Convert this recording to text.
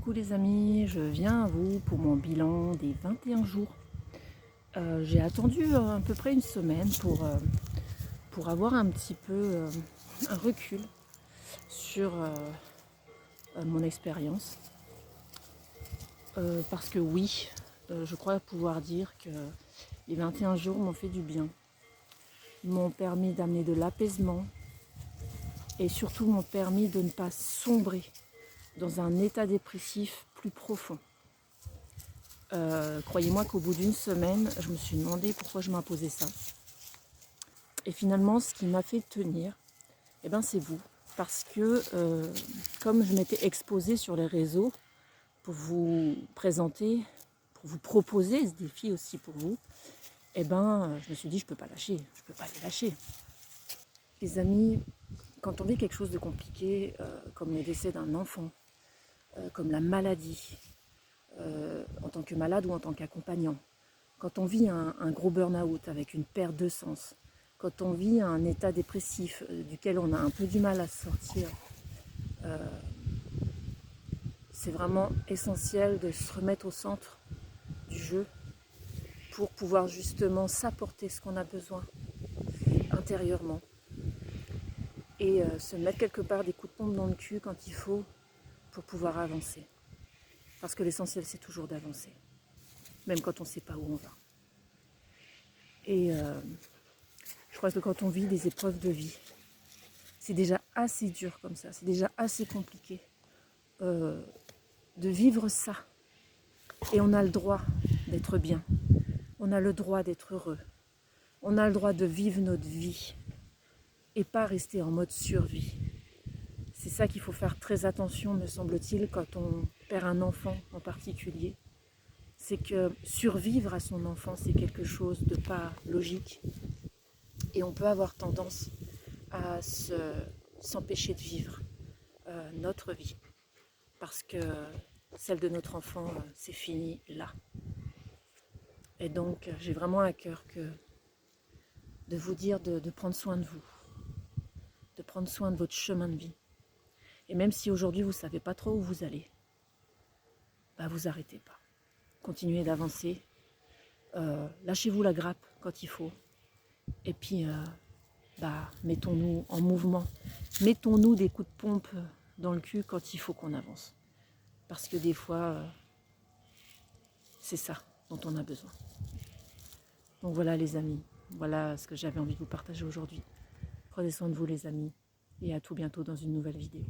Coucou les amis, je viens à vous pour mon bilan des 21 jours. J'ai attendu à peu près une semaine pour avoir un petit peu un recul sur mon expérience. Parce que oui, je crois pouvoir dire que les 21 jours m'ont fait du bien. M'ont permis d'amener de l'apaisement et surtout m'ont permis de ne pas sombrer dans un état dépressif plus profond. Croyez-moi qu'au bout d'une semaine, je me suis demandé pourquoi je m'imposais ça. Et finalement, ce qui m'a fait tenir, c'est vous. Parce que comme je m'étais exposée sur les réseaux pour vous présenter, pour vous proposer ce défi aussi pour vous, je me suis dit, je ne peux pas lâcher, je ne peux pas les lâcher. Les amis, quand on vit quelque chose de compliqué, comme le décès d'un enfant, comme la maladie, en tant que malade ou en tant qu'accompagnant, quand on vit un gros burn-out avec une perte de sens, quand on vit un état dépressif duquel on a un peu du mal à sortir, c'est vraiment essentiel de se remettre au centre du jeu pour pouvoir justement s'apporter ce qu'on a besoin intérieurement et se mettre quelque part des coups de pompe dans le cul quand il faut pour pouvoir avancer. Parce que l'essentiel, c'est toujours d'avancer, même quand on ne sait pas où on va. Et je crois que quand on vit des épreuves de vie, c'est déjà assez dur comme ça, c'est déjà assez compliqué de vivre ça. Et on a le droit d'être bien, on a le droit d'être heureux, on a le droit de vivre notre vie et pas rester en mode survie. C'est ça qu'il faut faire très attention, me semble-t-il, quand on perd un enfant en particulier. C'est que survivre à son enfant, c'est quelque chose de pas logique. Et on peut avoir tendance à s'empêcher de vivre notre vie. Parce que celle de notre enfant, c'est fini là. Et donc, j'ai vraiment à cœur de vous dire de prendre soin de vous, de prendre soin de votre chemin de vie. Et même si aujourd'hui vous ne savez pas trop où vous allez, vous arrêtez pas. Continuez d'avancer, lâchez-vous la grappe quand il faut. Et puis, mettons-nous en mouvement, mettons-nous des coups de pompe dans le cul quand il faut qu'on avance. Parce que des fois, c'est ça dont on a besoin. Donc voilà les amis, voilà ce que j'avais envie de vous partager aujourd'hui. Prenez soin de vous les amis et à tout bientôt dans une nouvelle vidéo.